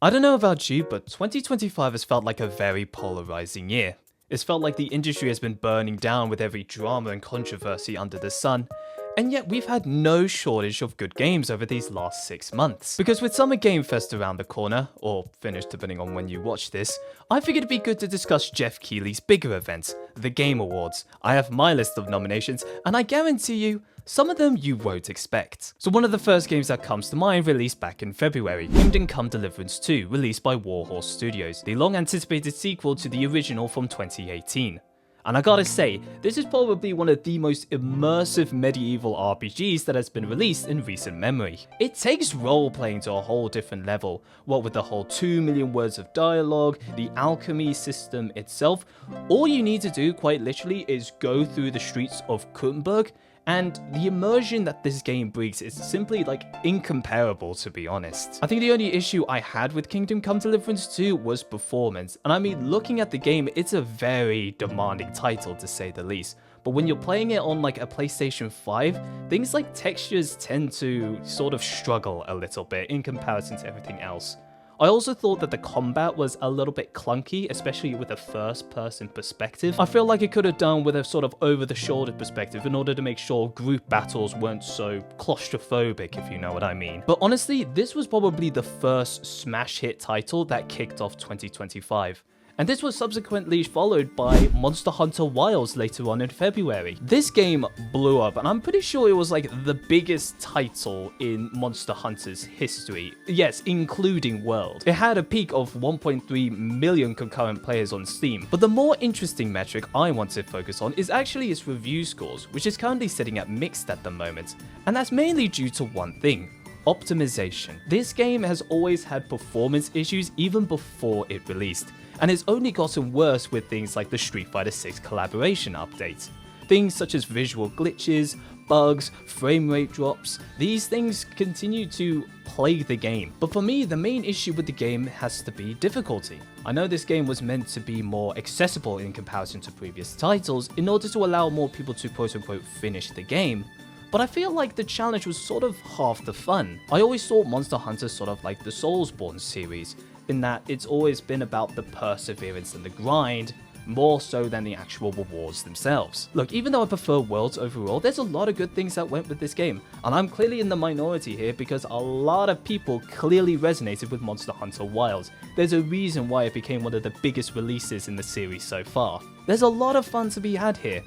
I don't know about you, but 2025 has felt like a very polarizing year. It's felt like the industry has been burning down with every drama and controversy under the sun, and yet we've had no shortage of good games over these last 6 months. Because with Summer Game Fest around the corner, or finished depending on when you watch this, I figured it'd be good to discuss Geoff Keighley's bigger event, the Game Awards. I have my list of nominations, and I guarantee you, some of them you won't expect. So one of the first games that comes to mind released back in February, Kingdom Come Deliverance 2, released by Warhorse Studios, the long anticipated sequel to the original from 2018. And I gotta say, this is probably one of the most immersive medieval RPGs that has been released in recent memory. It takes role-playing to a whole different level, what with the whole 2 million words of dialogue, the alchemy system itself. All you need to do, quite literally, is go through the streets of Kuttenberg, and the immersion that this game brings is simply incomparable, to be honest. I think the only issue I had with Kingdom Come Deliverance 2 was performance, and I mean, looking at the game, it's a very demanding title to say the least. But when you're playing it on a PlayStation 5, things like textures tend to sort of struggle a little bit in comparison to everything else. I also thought that the combat was a little bit clunky, especially with a first-person perspective. I feel like it could have done with a sort of over-the-shoulder perspective in order to make sure group battles weren't so claustrophobic, if you know what I mean. But honestly, this was probably the first smash hit title that kicked off 2025. And this was subsequently followed by Monster Hunter Wilds later on in February. This game blew up, and I'm pretty sure it was the biggest title in Monster Hunter's history. Yes, including World. It had a peak of 1.3 million concurrent players on Steam. But the more interesting metric I want to focus on is actually its review scores, which is currently sitting at mixed at the moment. And that's mainly due to one thing: optimization. This game has always had performance issues even before it released, and it's only gotten worse with things like the Street Fighter 6 collaboration update. Things such as visual glitches, bugs, frame rate drops, these things continue to plague the game. But for me, the main issue with the game has to be difficulty. I know this game was meant to be more accessible in comparison to previous titles in order to allow more people to quote-unquote finish the game, but I feel like the challenge was sort of half the fun. I always thought Monster Hunter sort of like the Soulsborne series, in that it's always been about the perseverance and the grind, more so than the actual rewards themselves. Look, even though I prefer Worlds overall, there's a lot of good things that went with this game, and I'm clearly in the minority here because a lot of people clearly resonated with Monster Hunter Wilds. There's a reason why it became one of the biggest releases in the series so far. There's a lot of fun to be had here,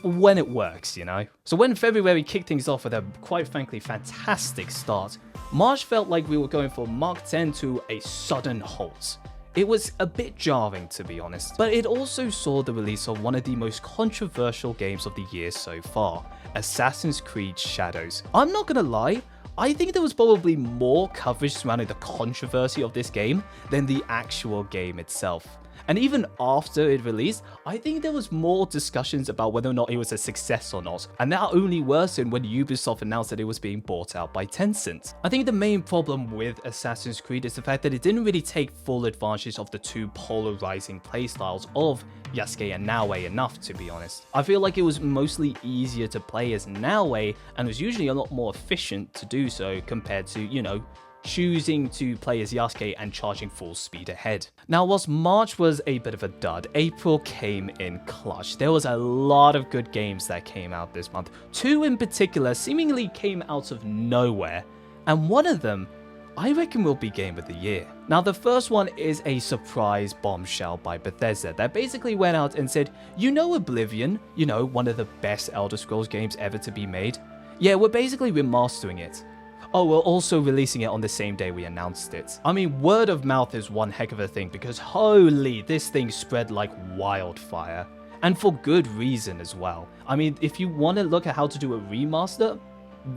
when it works, you know? So when February kicked things off with a quite frankly fantastic start, March felt like we were going from Mark 10 to a sudden halt. It was a bit jarring, to be honest, but it also saw the release of one of the most controversial games of the year so far, Assassin's Creed Shadows. I'm not gonna lie, I think there was probably more coverage surrounding the controversy of this game than the actual game itself. And even after it released, I think there was more discussions about whether or not it was a success or not, and that only worsened when Ubisoft announced that it was being bought out by Tencent. I think the main problem with Assassin's Creed is the fact that it didn't really take full advantage of the two polarizing playstyles of Yasuke and Naoe enough, to be honest. I feel like it was mostly easier to play as Naoe, and was usually a lot more efficient to do so compared to, you know, choosing to play as Yasuke and charging full speed ahead. Now, whilst March was a bit of a dud, April came in clutch. There was a lot of good games that came out this month. Two in particular seemingly came out of nowhere, and one of them I reckon will be Game of the Year. Now, the first one is a surprise bombshell by Bethesda that basically went out and said, you know Oblivion, you know, one of the best Elder Scrolls games ever to be made? Yeah, we're basically remastering it. Oh, we're also releasing it on the same day we announced it. I mean, word of mouth is one heck of a thing because holy, this thing spread like wildfire. And for good reason as well. I mean, if you want to look at how to do a remaster,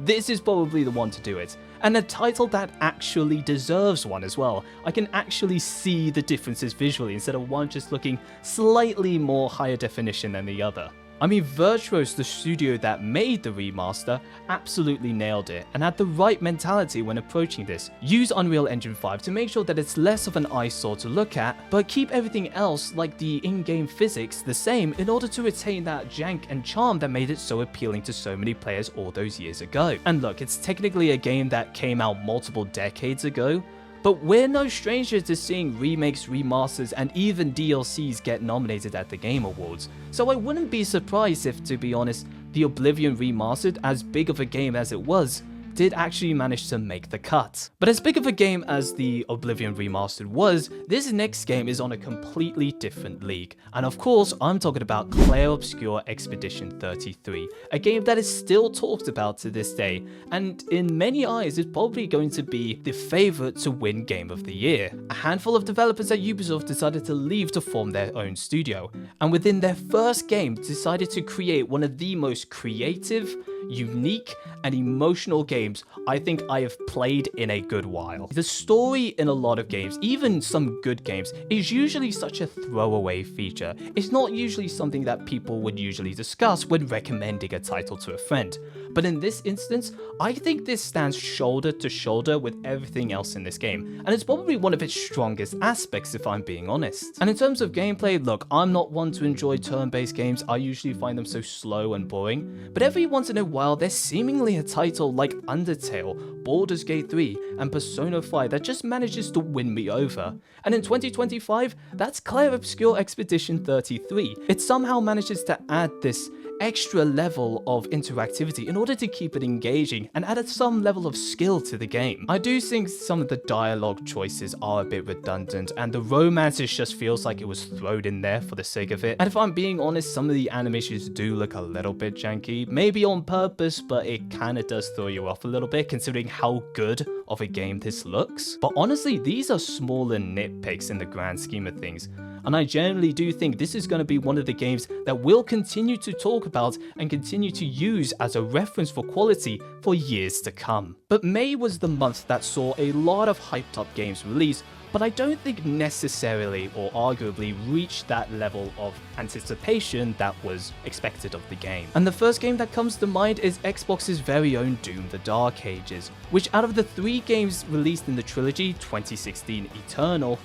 this is probably the one to do it. And a title that actually deserves one as well. I can actually see the differences visually instead of one just looking slightly more higher definition than the other. I mean, Virtuos, the studio that made the remaster, absolutely nailed it and had the right mentality when approaching this. Use Unreal Engine 5 to make sure that it's less of an eyesore to look at, but keep everything else like the in-game physics the same in order to retain that jank and charm that made it so appealing to so many players all those years ago. And look, it's technically a game that came out multiple decades ago, But we're no stranger to seeing remakes, remasters, and even DLCs get nominated at the Game Awards, so I wouldn't be surprised if, to be honest, the Oblivion Remastered, as big of a game as it was, did actually manage to make the cut. But as big of a game as the Oblivion Remastered was, this next game is on a completely different league. And of course, I'm talking about Clair Obscur Expedition 33, a game that is still talked about to this day, and in many eyes is probably going to be the favourite to win Game of the Year. A handful of developers at Ubisoft decided to leave to form their own studio, and within their first game decided to create one of the most creative, unique, and emotional games I think I have played in a good while. The story in a lot of games, even some good games, is usually such a throwaway feature. It's not usually something that people would usually discuss when recommending a title to a friend. But in this instance, I think this stands shoulder to shoulder with everything else in this game, and it's probably one of its strongest aspects if I'm being honest. And in terms of gameplay, look, I'm not one to enjoy turn-based games, I usually find them so slow and boring, but every once in a while there's seemingly a title like Undertale, Baldur's Gate 3, and Persona 5 that just manages to win me over. And in 2025, that's Clair Obscur Expedition 33. It somehow manages to add this extra level of interactivity in order to keep it engaging and added some level of skill to the game. I do think some of the dialogue choices are a bit redundant, and the romance just feels like it was thrown in there for the sake of it. And if I'm being honest, some of the animations do look a little bit janky, maybe on purpose, but it kinda does throw you off a little bit considering how good of a game this looks. But honestly, these are smaller nitpicks in the grand scheme of things, and I generally do think this is going to be one of the games that we'll continue to talk about and continue to use as a reference for quality for years to come. But May was the month that saw a lot of hyped up games release, but I don't think necessarily or arguably reached that level of anticipation that was expected of the game. And the first game that comes to mind is Xbox's very own Doom: The Dark Ages, which out of the 3 games released in the trilogy, 2016 Eternal,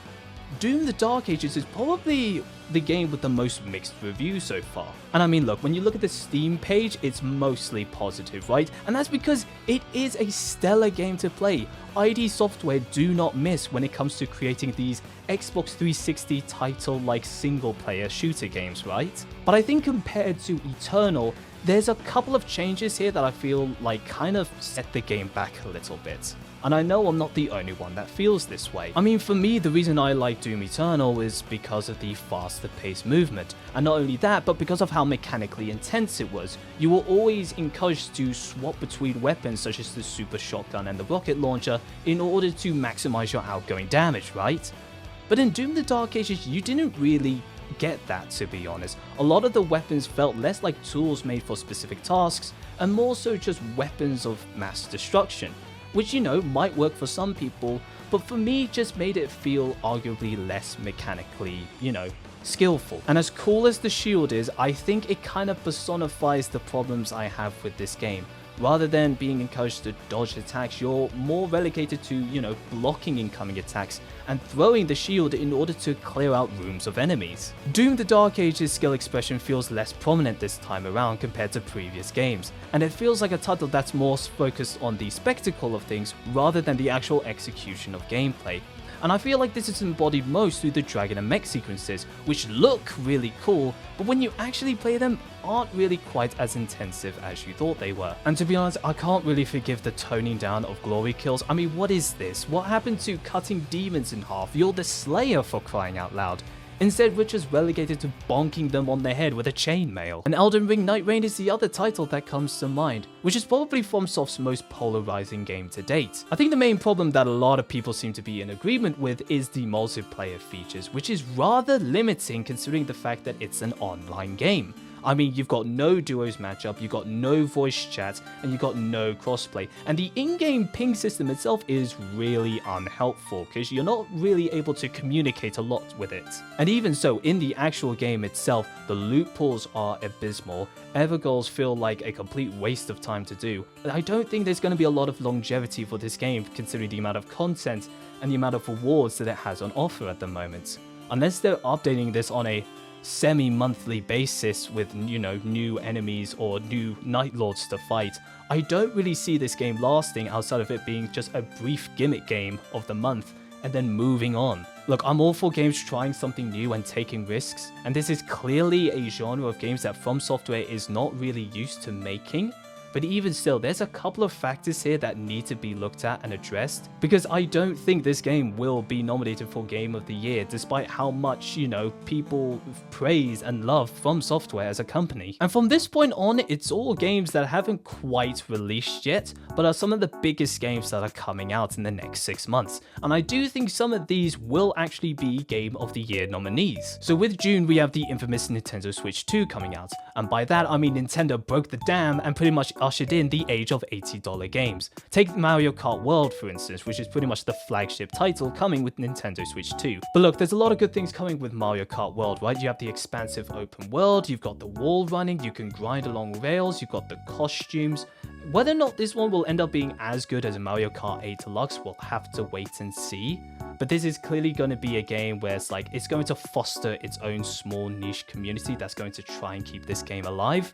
Doom: The Dark Ages is probably the game with the most mixed reviews so far. And I mean, look, when you look at the Steam page, it's mostly positive, right? And that's because it is a stellar game to play. ID Software do not miss when it comes to creating these Xbox 360 title-like single-player shooter games, right? But I think compared to Eternal, there's a couple of changes here that I feel like kind of set the game back a little bit. And I know I'm not the only one that feels this way. I mean, for me, the reason I like Doom Eternal is because of the faster paced movement. And not only that, but because of how mechanically intense it was. You were always encouraged to swap between weapons such as the super shotgun and the rocket launcher in order to maximize your outgoing damage, right? But in Doom: The Dark Ages, you didn't really get that, to be honest. A lot of the weapons felt less like tools made for specific tasks and more so just weapons of mass destruction, which, you know, might work for some people, but for me just made it feel arguably less mechanically, you know, skillful. And as cool as the shield is, I think it kind of personifies the problems I have with this game. Rather than being encouraged to dodge attacks, you're more relegated to, you know, blocking incoming attacks and throwing the shield in order to clear out rooms of enemies. Doom: The Dark Ages skill expression feels less prominent this time around compared to previous games, and it feels like a title that's more focused on the spectacle of things rather than the actual execution of gameplay. And I feel like this is embodied most through the dragon and mech sequences, which look really cool, but when you actually play them, aren't really quite as intensive as you thought they were. And to be honest, I can't really forgive the toning down of glory kills. I mean, what is this? What happened to cutting demons in half? You're the Slayer, for crying out loud. Instead, we're just relegated to bonking them on the head with a chainmail. And Elden Ring Nightreign is the other title that comes to mind, which is probably FromSoft's most polarizing game to date. I think the main problem that a lot of people seem to be in agreement with is the multiplayer features, which is rather limiting considering the fact that it's an online game. I mean, you've got no duos matchup, you've got no voice chat, and you've got no crossplay. And the in-game ping system itself is really unhelpful, because you're not really able to communicate a lot with it. And even so, in the actual game itself, the loot pools are abysmal. Ever goals feel like a complete waste of time to do. I don't think there's going to be a lot of longevity for this game, considering the amount of content and the amount of rewards that it has on offer at the moment. Unless they're updating this on a semi-monthly basis with, you know, new enemies or new Night Lords to fight, I don't really see this game lasting outside of it being just a brief gimmick game of the month and then moving on. Look, I'm all for games trying something new and taking risks, and this is clearly a genre of games that From Software is not really used to making. But even still, there's a couple of factors here that need to be looked at and addressed, because I don't think this game will be nominated for Game of the Year, despite how much, people praise and love From Software as a company. And from this point on, it's all games that haven't quite released yet, but are some of the biggest games that are coming out in the next 6 months. And I do think some of these will actually be Game of the Year nominees. So with June, we have the infamous Nintendo Switch 2 coming out. And by that, I mean Nintendo broke the dam and pretty much ushered in the age of $80 games. Take Mario Kart World, for instance, which is pretty much the flagship title coming with Nintendo Switch 2. But look, there's a lot of good things coming with Mario Kart World, right? You have the expansive open world, you've got the wall running, you can grind along rails, you've got the costumes. Whether or not this one will end up being as good as Mario Kart 8 Deluxe, we'll have to wait and see. But this is clearly going to be a game where it's going to foster its own small niche community that's going to try and keep this game alive.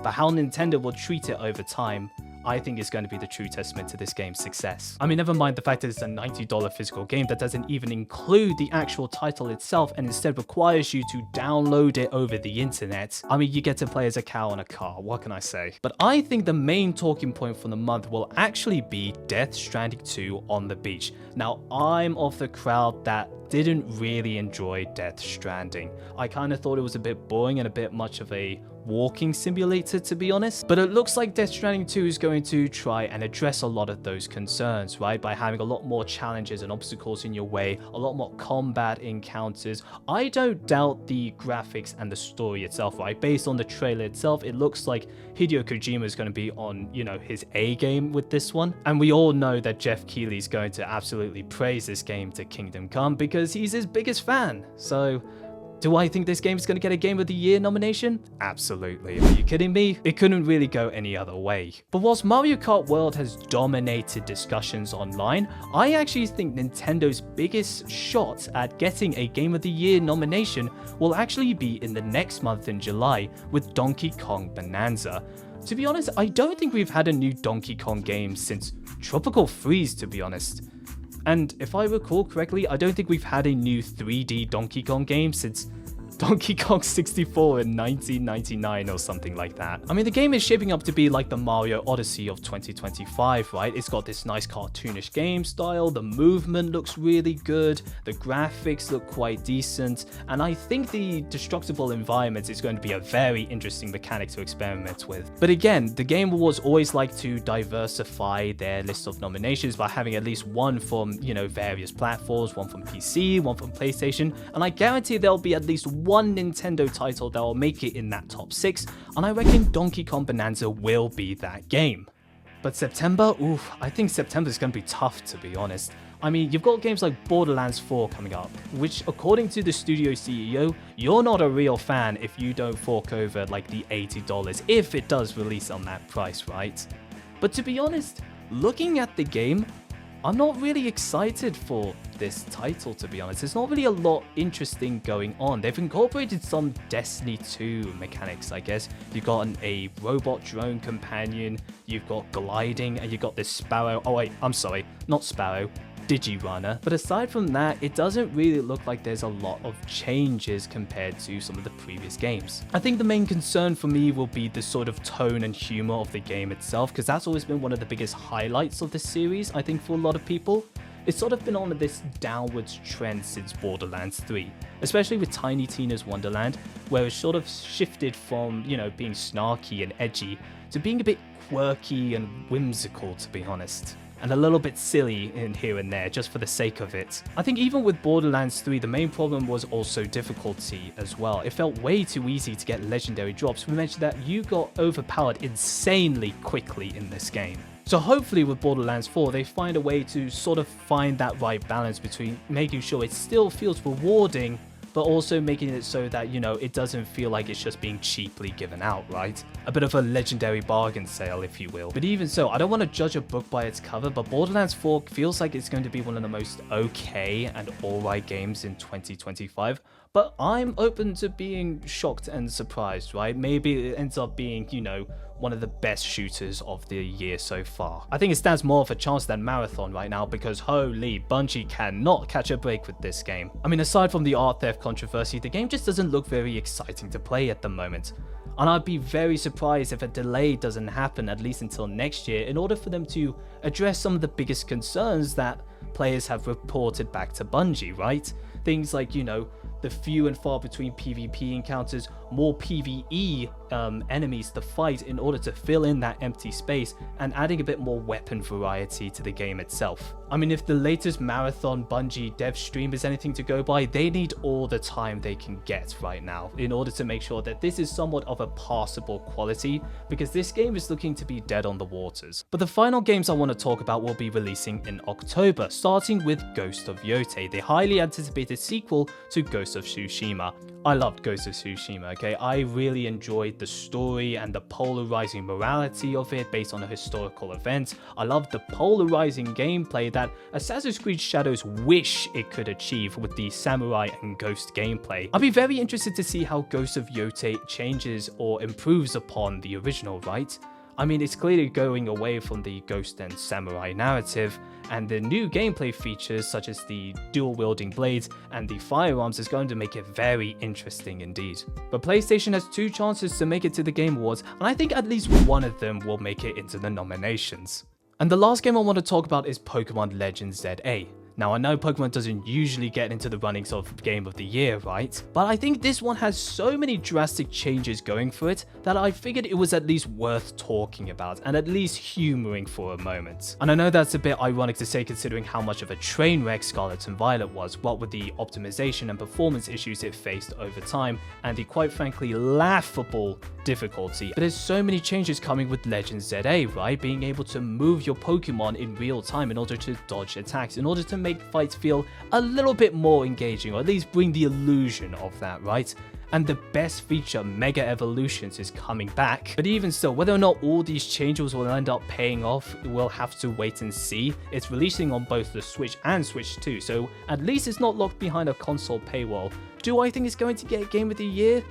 But how Nintendo will treat it over time, I think is going to be the true testament to this game's success. I mean, never mind the fact that it's a $90 physical game that doesn't even include the actual title itself and instead requires you to download it over the internet. I mean, you get to play as a cow on a car, what can I say? But I think the main talking point for the month will actually be Death Stranding 2 on the beach. Now, I'm of the crowd that didn't really enjoy Death Stranding. I kind of thought it was a bit boring and a bit much of a walking simulator, to be honest. But it looks like Death Stranding 2 is going to try and address a lot of those concerns, right? By having a lot more challenges and obstacles in your way, a lot more combat encounters. I don't doubt the graphics and the story itself, right? Based on the trailer itself, it looks like Hideo Kojima is going to be on, his A game with this one. And we all know that Geoff Keighley is going to absolutely praise this game to Kingdom Come because he's his biggest fan. So do I think this game is going to get a Game of the Year nomination? Absolutely. Are you kidding me? It couldn't really go any other way. But whilst Mario Kart World has dominated discussions online, I actually think Nintendo's biggest shot at getting a Game of the Year nomination will actually be in the next month in July with Donkey Kong Bonanza. To be honest, I don't think we've had a new Donkey Kong game since Tropical Freeze, to be honest. And if I recall correctly, I don't think we've had a new 3D Donkey Kong game since Donkey Kong 64 in 1999 or something like that. I mean, the game is shaping up to be like the Mario Odyssey of 2025, right? It's got this nice cartoonish game style, the movement looks really good, the graphics look quite decent, and I think the destructible environment is going to be a very interesting mechanic to experiment with. But again, the Game Awards always like to diversify their list of nominations by having at least one from, various platforms, one from PC, one from PlayStation, and I guarantee there'll be at least one Nintendo title that will make it in that top 6, and I reckon Donkey Kong Bonanza will be that game. But September, I think September is going to be tough, to be honest. I mean, you've got games like Borderlands 4 coming up, which according to the studio CEO, you're not a real fan if you don't fork over like the $80 if it does release on that price, right? But to be honest, looking at the game, I'm not really excited for this title, to be honest. There's not really a lot interesting going on. They've incorporated some Destiny 2 mechanics, I guess. You've got a robot drone companion, you've got gliding, and you've got this Sparrow. Oh wait, I'm sorry, not Sparrow. Digirunner. But aside from that, it doesn't really look like there's a lot of changes compared to some of the previous games. I think the main concern for me will be the sort of tone and humor of the game itself, because that's always been one of the biggest highlights of the series, I think, for a lot of people. It's sort of been on this downwards trend since Borderlands 3, especially with Tiny Tina's Wonderland, where it's sort of shifted from, being snarky and edgy to being a bit quirky and whimsical, to be honest. And a little bit silly in here and there, just for the sake of it. I think even with Borderlands 3, the main problem was also difficulty as well. It felt way too easy to get legendary drops. We mentioned that you got overpowered insanely quickly in this game. So hopefully with Borderlands 4, they find a way to sort of find that right balance between making sure it still feels rewarding, but also making it so that, it doesn't feel like it's just being cheaply given out, right? A bit of a legendary bargain sale, if you will. But even so, I don't want to judge a book by its cover, but Borderlands 4 feels like it's going to be one of the most okay and alright games in 2025. but I'm open to being shocked and surprised, right? Maybe it ends up being, you know, one of the best shooters of the year so far. I think it stands more of a chance than Marathon right now because holy, Bungie cannot catch a break with this game. I mean, aside from the art theft controversy, the game just doesn't look very exciting to play at the moment. And I'd be very surprised if a delay doesn't happen at least until next year in order for them to address some of the biggest concerns that players have reported back to Bungie, right? Things like, you know, the few and far between PvP encounters, more PvE enemies to fight in order to fill in that empty space, and adding a bit more weapon variety to the game itself. I mean, if the latest Marathon Bungie dev stream is anything to go by, they need all the time they can get right now in order to make sure that this is somewhat of a passable quality, because this game is looking to be dead on the waters. But the final games I want to talk about will be releasing in October, starting with Ghost of Yotei, the highly anticipated sequel to Ghost of Tsushima. I loved Ghost of Tsushima, okay? I really enjoyed the story and the polarizing morality of it based on a historical event. I loved the polarizing gameplay that Assassin's Creed Shadows wish it could achieve with the samurai and ghost gameplay. I'll be very interested to see how Ghost of Yotei changes or improves upon the original, right? I mean, it's clearly going away from the ghost and samurai narrative, and the new gameplay features such as the dual-wielding blades and the firearms is going to make it very interesting indeed. But PlayStation has 2 chances to make it to the Game Awards, and I think at least one of them will make it into the nominations. And the last game I want to talk about is Pokémon Legends ZA. Now, I know Pokemon doesn't usually get into the runnings of Game of the Year, right? But I think this one has so many drastic changes going for it that I figured it was at least worth talking about and at least humoring for a moment. And I know that's a bit ironic to say considering how much of a train wreck Scarlet and Violet was, what with the optimization and performance issues it faced over time, and the quite frankly laughable difficulty. But there's so many changes coming with Legends ZA, right? Being able to move your Pokemon in real time in order to dodge attacks, in order to make fights feel a little bit more engaging, or at least bring the illusion of that, right? And the best feature, Mega Evolutions, is coming back. But even still, whether or not all these changes will end up paying off, we'll have to wait and see. It's releasing on both the Switch and Switch 2, so at least it's not locked behind a console paywall. Do I think it's going to get Game of the Year?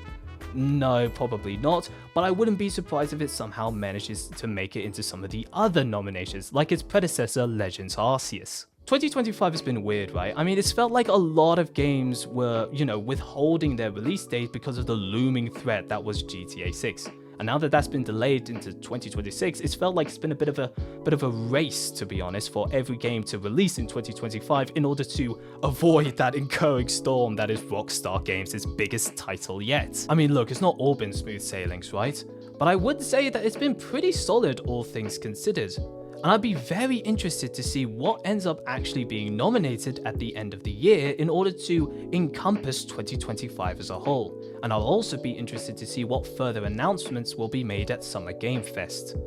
No, probably not, but I wouldn't be surprised if it somehow manages to make it into some of the other nominations, like its predecessor, Legends Arceus. 2025 has been weird, right? I mean, it's felt like a lot of games were, you know, withholding their release date because of the looming threat that was GTA 6. And now that that's been delayed into 2026, it's felt like it's been a bit of a race, to be honest, for every game to release in 2025 in order to avoid that incurring storm that is Rockstar Games' biggest title yet. I mean, look, it's not all been smooth sailings, right? But I would say that it's been pretty solid, all things considered. And I'd be very interested to see what ends up actually being nominated at the end of the year in order to encompass 2025 as a whole. And I'll also be interested to see what further announcements will be made at Summer Game Fest.